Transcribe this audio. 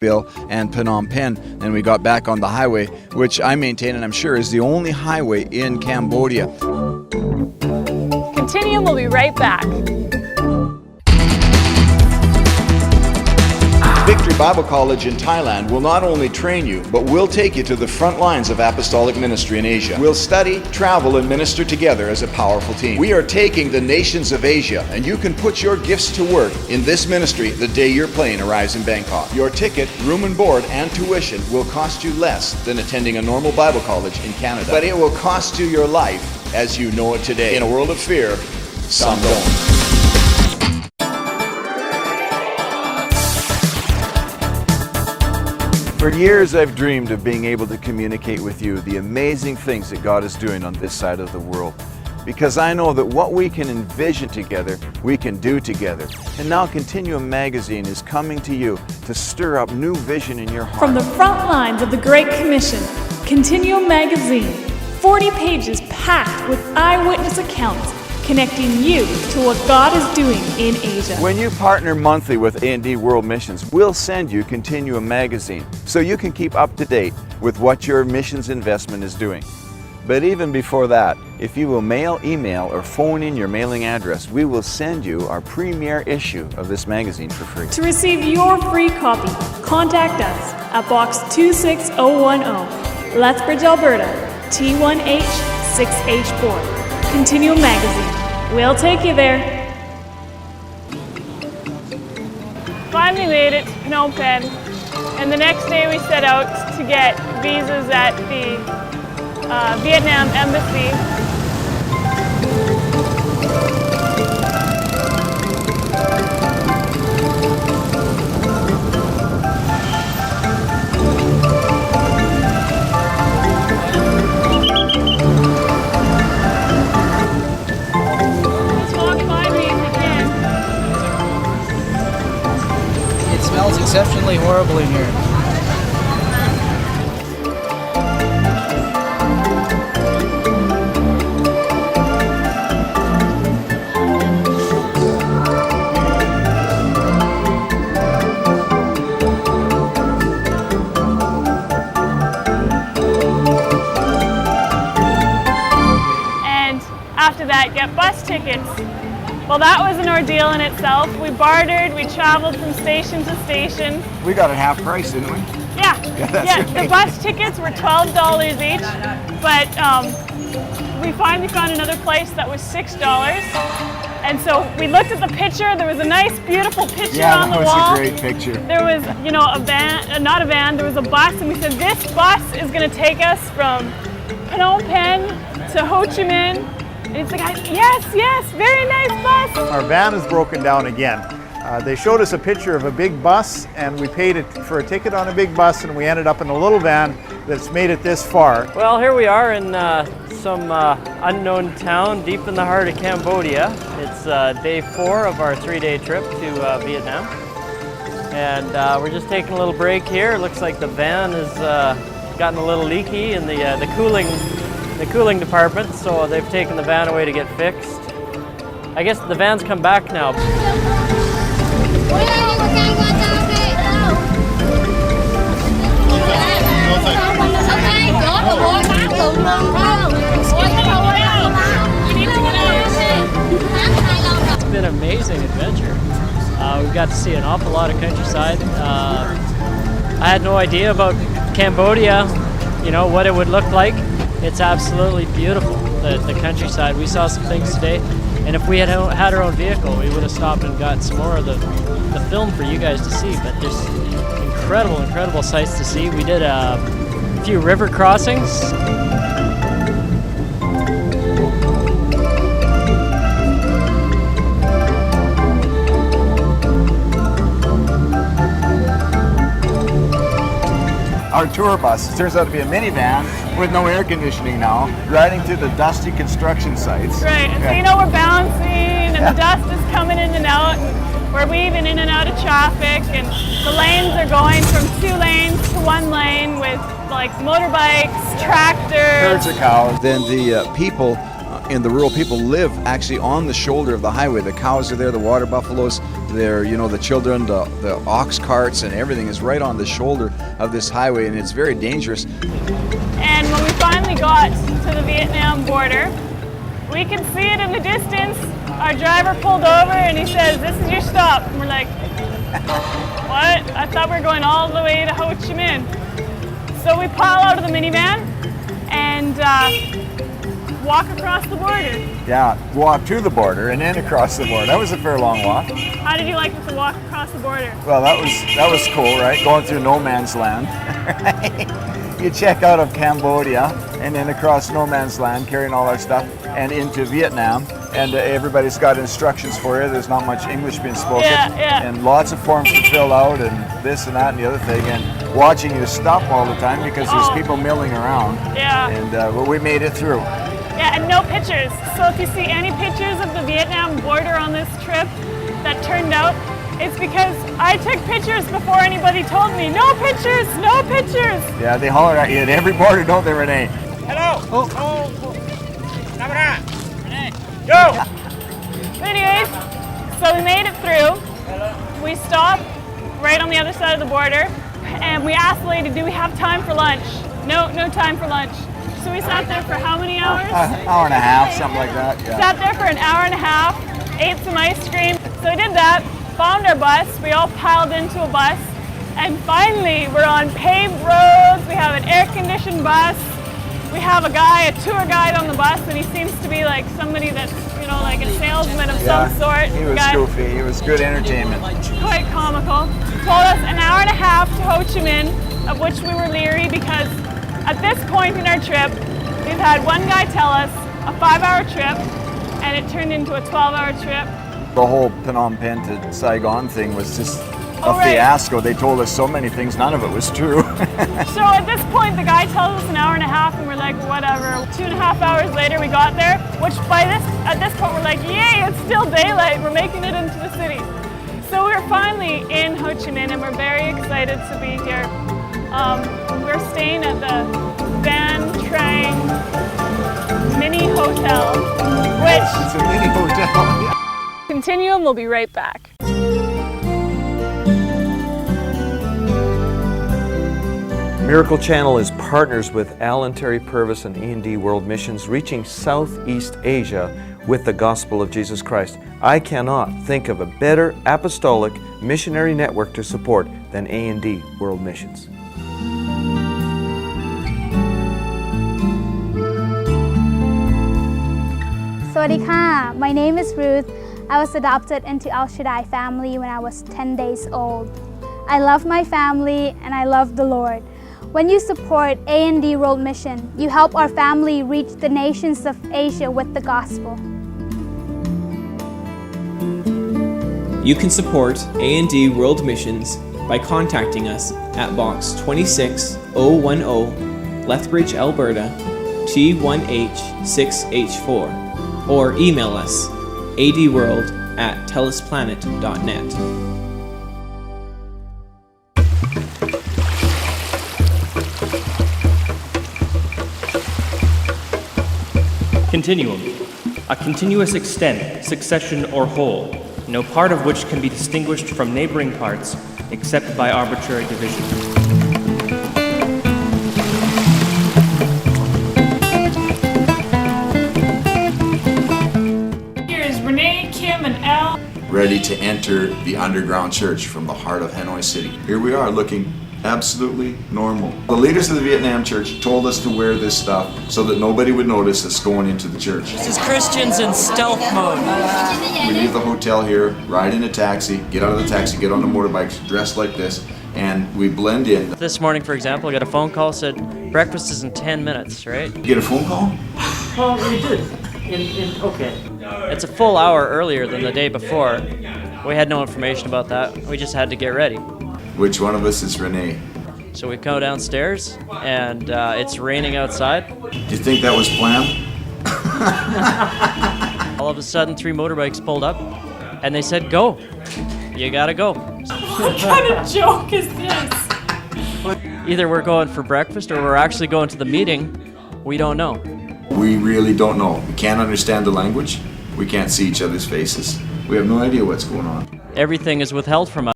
Bill and Phnom Penh, and we got back on the highway, which I maintain and I'm sure is the only highway in Cambodia. Continuum will be right back. Victory Bible College in Thailand will not only train you, but will take you to the front lines of apostolic ministry in Asia. We'll study, travel, and minister together as a powerful team. We are taking the nations of Asia, and you can put your gifts to work in this ministry the day your plane arrives in Bangkok. Your ticket, room and board, and tuition will cost you less than attending a normal Bible college in Canada. But it will cost you your life as you know it today. In a world of fear, some don't. For years I've dreamed of being able to communicate with you the amazing things that God is doing on this side of the world. Because I know that what we can envision together, we can do together. And now Continuum magazine is coming to you to stir up new vision in your heart. From the front lines of the Great Commission, Continuum magazine, 40 pages packed with eyewitness accounts connecting you to what God is doing in Asia. When you partner monthly with A&D World Missions, we'll send you Continuum magazine so you can keep up to date with what your missions investment is doing. But even before that, if you will mail, email, or phone in your mailing address, we will send you our premiere issue of this magazine for free. To receive your free copy, contact us at Box 26010, Lethbridge, Alberta, T1H 6H4. Continuum magazine. We'll take you there. Finally made it to Phnom Penh, and the next day we set out to get visas at the Vietnam embassy. It smells exceptionally horrible in here. And after that, get bus tickets. Well, that was an ordeal in itself. We bartered, we traveled from station to station. We got it half price, didn't we? Yeah, that's the bus tickets were $12 each, but we finally found another place that was $6. And so we looked at the picture. There was a nice, beautiful picture on the wall. Yeah, that was a great picture. There was, you know, a van, not a van, there was a bus, and we said, this bus is going to take us from Phnom Penh to Ho Chi Minh. And it's like, yes, very nice bus. Our van is broken down again. They showed us a picture of a big bus, and we paid it for a ticket on a big bus, and we ended up in a little van that's made it this far. Well, here we are in some unknown town deep in the heart of Cambodia. It's day 4 of our 3-day trip to Vietnam. And we're just taking a little break here. It looks like the van has gotten a little leaky in the cooling department, so they've taken the van away to get fixed. I guess the van's come back now. It's been an amazing adventure. We got to see an awful lot of countryside. I had no idea about Cambodia, you know, what it would look like. It's absolutely beautiful, the countryside. We saw some things today, and if we had our own vehicle, we would have stopped and got some more of the film for you guys to see. But there's incredible sights to see. We did a few river crossings. Our tour bus turns out to be a minivan with no air conditioning now, riding through the dusty construction sites. Right, and so you know we're balancing, and the dust is coming in and out, and we're weaving in and out of traffic, and the lanes are going from 2 lanes to 1 lane with like motorbikes, tractors. Herds of cows. Then the people And the rural people live actually on the shoulder of the highway. The cows are there, the water buffaloes, they're, you know, the children, the ox carts, and everything is right on the shoulder of this highway, and it's very dangerous. And when we finally got to the Vietnam border, we could see it in the distance. Our driver pulled over and he says, "This is your stop." And we're like, "What? I thought we were going all the way to Ho Chi Minh." So we pile out of the minivan and walk across the border. Yeah, walk to the border and then across the border. That was a fair long walk. How did you like it to walk across the border? Well, that was cool, right? Going through no man's land. You check out of Cambodia and then across no man's land, carrying all our stuff, and into Vietnam. And everybody's got instructions for you. There's not much English being spoken. Yeah. And lots of forms to fill out and this and that and the other thing. And watching you stop all the time because there's people milling around. Yeah. And well, we made it through. Yeah, and no pictures. So if you see any pictures of the Vietnam border on this trip that turned out, it's because I took pictures before anybody told me. No pictures, no pictures. Yeah, they holler at you at every border, don't they, Renee? Hello. Oh. Renee. Go! Anyways, so we made it through. We stopped right on the other side of the border, and we asked the lady, "Do we have time for lunch?" No time for lunch. So we sat there for how many hours? An hour and a half, something like that. Yeah. Sat there for an hour and a half, ate some ice cream. So we did that, found our bus, we all piled into a bus, and finally we're on paved roads, we have an air-conditioned bus, we have a tour guide on the bus, and he seems to be like somebody that's, you know, like a salesman of some sort. He was goofy, he was good entertainment. Quite comical. Told us an hour and a half to Ho Chi Minh, of which we were leery because at this point in our trip, we've had one guy tell us a 5-hour trip, and it turned into a 12-hour trip. The whole Phnom Penh to Saigon thing was just a right. fiasco. They told us so many things, none of it was true. So at this point, the guy tells us an hour and a half, and we're like, whatever. 2.5 hours later, we got there, which at this point, we're like, yay, it's still daylight. We're making it into the city. So we're finally in Ho Chi Minh, and we're very excited to be here. We're staying at the Van Trang Mini Hotel, which It's a mini hotel. Continuum will be right back. Miracle Channel is partners with Alan Terry Purvis and E&D World Missions, reaching Southeast Asia with the gospel of Jesus Christ. I cannot think of a better apostolic missionary network to support than A&D World Missions. Sawadee ka. My name is Ruth. I was adopted into El Shaddai family when I was 10 days old. I love my family and I love the Lord. When you support A&D World Mission, you help our family reach the nations of Asia with the gospel. You can support A&D World Missions by contacting us at Box 26010, Lethbridge, Alberta, T1H6H4, or email us adworld@tellusplanet.net. Continuum, a continuous extent, succession, or whole, no part of which can be distinguished from neighboring parts except by arbitrary division. Here is Renee, Kim, and Elle. Ready to enter the underground church from the heart of Hanoi City. Here we are looking absolutely normal. The leaders of the Vietnam church told us to wear this stuff so that nobody would notice us going into the church. This is Christians in stealth mode. We leave the hotel here, ride in a taxi, get out of the taxi, get on the motorbikes, dressed like this, and we blend in. This morning, for example, I got a phone call, said breakfast is in 10 minutes, right? You get a phone call? Well, we did. Okay. It's a full hour earlier than the day before. We had no information about that. We just had to get ready. Which one of us is Renee? So we go downstairs, and it's raining outside. Do you think that was planned? All of a sudden, 3 motorbikes pulled up, and they said, "Go. You gotta go." What kind of joke is this? Either we're going for breakfast or we're actually going to the meeting. We don't know. We really don't know. We can't understand the language. We can't see each other's faces. We have no idea what's going on. Everything is withheld from us.